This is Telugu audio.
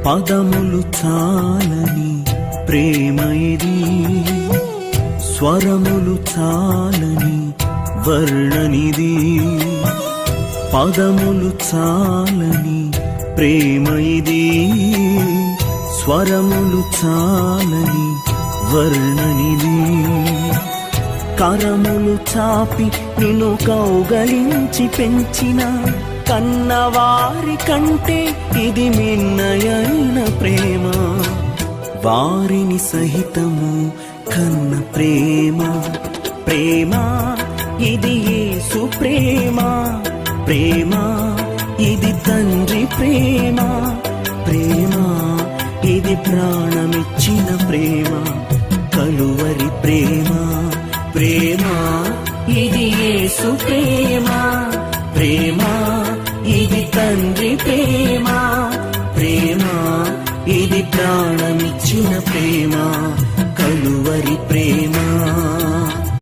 పదములు చాలని ప్రేమ ఇది, స్వరములు చాలని వర్ణనిది. పదములు చాలని ప్రేమ ఇది, స్వరములు చాలని వర్ణనిది. కరములు చాపి నిన్ను కౌగలించి పెంచిన కన్నవారి కంటే ఇది మిన్నయైన ప్రేమ. వారిని సహితము కన్న ప్రేమ, ప్రేమ ఇది యేసు ప్రేమ. ప్రేమ ఇది తండ్రి ప్రేమ, ప్రేమ ఇది ప్రాణమిచ్చిన ప్రేమ. కలువరి ప్రేమ, ప్రేమ ఇది యేసు ప్రేమ. ప్రేమ ఇది తండ్రి ప్రేమ, ప్రేమ ఇది ప్రాణమిచ్చిన ప్రేమ. కలువరి ప్రేమ.